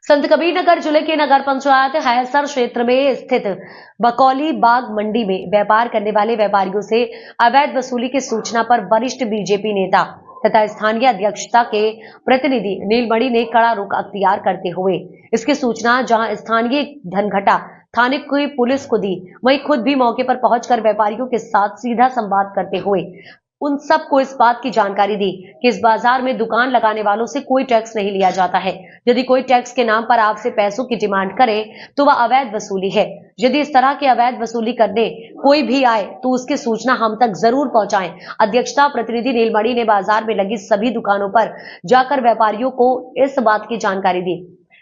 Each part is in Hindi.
संत कबीर नगर जिले के नगर पंचायत हैसर क्षेत्र में स्थित बकौली बाग मंडी में व्यापार करने वाले व्यापारियों से अवैध वसूली की सूचना पर वरिष्ठ बीजेपी नेता तथा स्थानीय अध्यक्षता के प्रतिनिधि नीलमणि ने कड़ा रुख अख्तियार करते हुए इसकी सूचना जहां स्थानीय धनघटा थाने की पुलिस को दी, वहीं खुद भी मौके पर पहुंचकर व्यापारियों के साथ सीधा संवाद करते हुए उन सबको इस बात की जानकारी दी कि इस बाजार में दुकान लगाने वालों से कोई टैक्स नहीं लिया जाता है। यदि कोई टैक्स के नाम पर आपसे पैसों की डिमांड करे तो वह अवैध वसूली है। यदि इस तरह की अवैध वसूली करने कोई भी आए तो उसकी सूचना हम तक जरूर पहुंचाएं। अध्यक्षता प्रतिनिधि नीलमणि ने बाजार में लगी सभी दुकानों पर जाकर व्यापारियों को इस बात की जानकारी दी।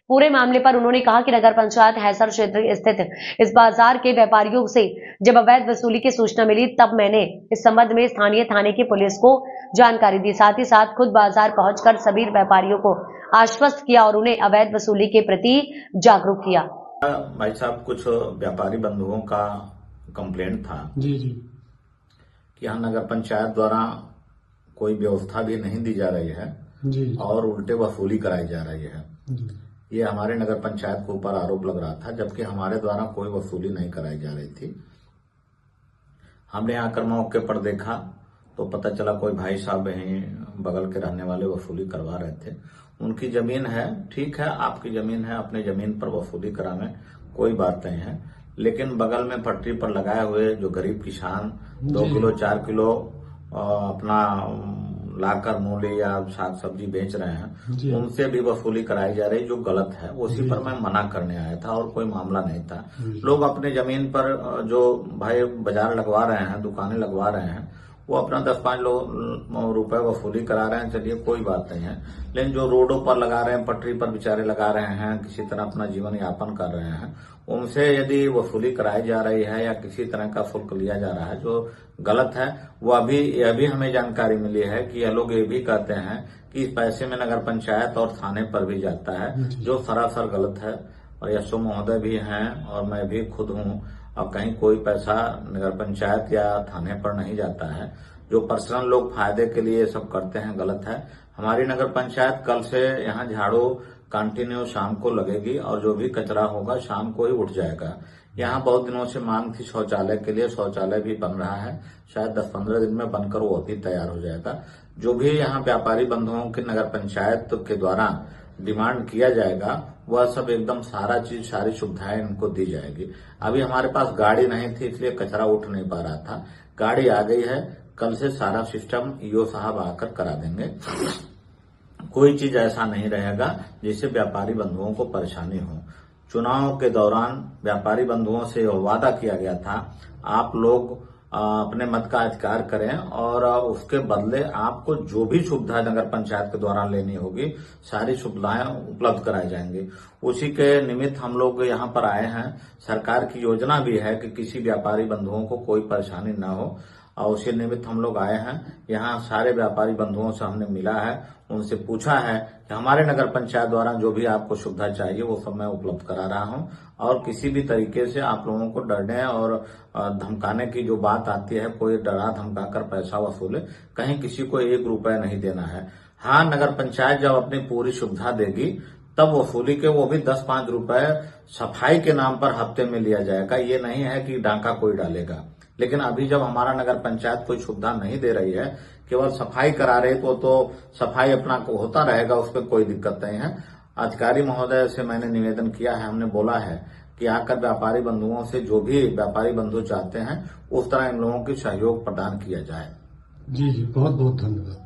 पूरे मामले पर उन्होंने कहा कि नगर पंचायत हैसर क्षेत्र स्थित इस बाजार के व्यापारियों से जब अवैध वसूली की सूचना मिली तब मैंने इस संबंध में स्थानीय थाने की पुलिस को जानकारी दी। साथ ही साथ खुद बाजार पहुंचकर सभी व्यापारियों को आश्वस्त किया और उन्हें अवैध वसूली के प्रति जागरूक किया। भाई साहब, कुछ व्यापारी बंधुओं का कंप्लेंट था जी कि यहाँ नगर पंचायत द्वारा कोई व्यवस्था भी नहीं दी जा रही है जी और उल्टे वसूली कराई जा रही है। ये हमारे नगर पंचायत के ऊपर आरोप लग रहा था, जबकि हमारे द्वारा कोई वसूली नहीं कराई जा रही थी। हमने आकर मौके पर देखा तो पता चला कोई भाई साहब यहीं बगल के रहने वाले वसूली करवा रहे थे। उनकी जमीन है, ठीक है, आपकी जमीन है, अपने जमीन पर वसूली कराने कोई बात नहीं है, लेकिन बगल में पटरी पर लगाए हुए जो गरीब किसान 2 किलो 4 किलो अपना लाकर मूली या साग सब्जी बेच रहे हैं, उनसे भी वसूली कराई जा रही जो गलत है। उसी पर मैं मना करने आया था और कोई मामला नहीं था। लोग अपने जमीन पर जो भाई बाजार लगवा रहे हैं, दुकानें लगवा रहे हैं, वो अपना 10-5 रुपए वसूली करा रहे हैं, चलिए कोई बात नहीं है। लेकिन जो रोडों पर लगा रहे हैं, पटरी पर बेचारे लगा रहे हैं, किसी तरह अपना जीवन यापन कर रहे हैं, उनसे यदि वसूली कराई जा रही है या किसी तरह का शुल्क लिया जा रहा है जो गलत है, वो यह भी हमें जानकारी मिली है कि यह लोग ये भी कहते हैं कि इस पैसे में नगर पंचायत और थाने पर भी जाता है, जो सरासर गलत है। और यशो महोदय भी हैं और मैं भी खुद हूँ, और कहीं कोई पैसा नगर पंचायत या थाने पर नहीं जाता है। जो पर्सनल लोग फायदे के लिए सब करते हैं, गलत है। हमारी नगर पंचायत कल से यहाँ झाड़ू कंटिन्यू शाम को लगेगी और जो भी कचरा होगा शाम को ही उठ जाएगा। यहाँ बहुत दिनों से मांग थी शौचालय के लिए, शौचालय भी बन रहा है, शायद 10-15 दिन में बनकर वो भी तैयार हो जाएगा। जो भी यहाँ व्यापारी बंधुओं की नगर पंचायत के द्वारा डिमांड किया जाएगा वह सब एकदम सारा चीज, सारी सुविधाएं इनको दी जाएगी। अभी हमारे पास गाड़ी नहीं थी इसलिए कचरा उठ नहीं पा रहा था, गाड़ी आ गई है, कल से सारा सिस्टम ईओ साहब आकर करा देंगे। कोई चीज ऐसा नहीं रहेगा जिससे व्यापारी बंधुओं को परेशानी हो। चुनाव के दौरान व्यापारी बंधुओं से वादा किया गया था, आप लोग अपने मत का अधिकार करें और उसके बदले आपको जो भी सुविधा नगर पंचायत के द्वारा लेनी होगी सारी सुविधाएं उपलब्ध कराई जाएंगी। उसी के निमित्त हम लोग यहाँ पर आए हैं। सरकार की योजना भी है कि किसी व्यापारी बंधुओं को कोई परेशानी न हो, और उसी निमित्त हम लोग आए हैं। यहाँ सारे व्यापारी बंधुओं से हमने मिला है, उनसे पूछा है कि हमारे नगर पंचायत द्वारा जो भी आपको सुविधा चाहिए वो सब मैं उपलब्ध करा रहा हूँ, और किसी भी तरीके से आप लोगों को डरने और धमकाने की जो बात आती है, कोई डरा धमका कर पैसा वसूले, कहीं किसी को 1 रुपया नहीं देना है। हाँ, नगर पंचायत जब अपनी पूरी सुविधा देगी तब वसूली के वो भी 10-5 रुपए सफाई के नाम पर हफ्ते में लिया जाएगा। ये नहीं है कि डाका कोई डालेगा। लेकिन अभी जब हमारा नगर पंचायत कोई सुविधा नहीं दे रही है, केवल सफाई करा रहे तो सफाई अपना होता रहेगा, उस पर कोई दिक्कत नहीं है। अधिकारी महोदय से मैंने निवेदन किया है, हमने बोला है कि आकर व्यापारी बंधुओं से जो भी व्यापारी बंधु चाहते हैं उस तरह इन लोगों की सहयोग प्रदान किया जाए। जी, बहुत बहुत धन्यवाद।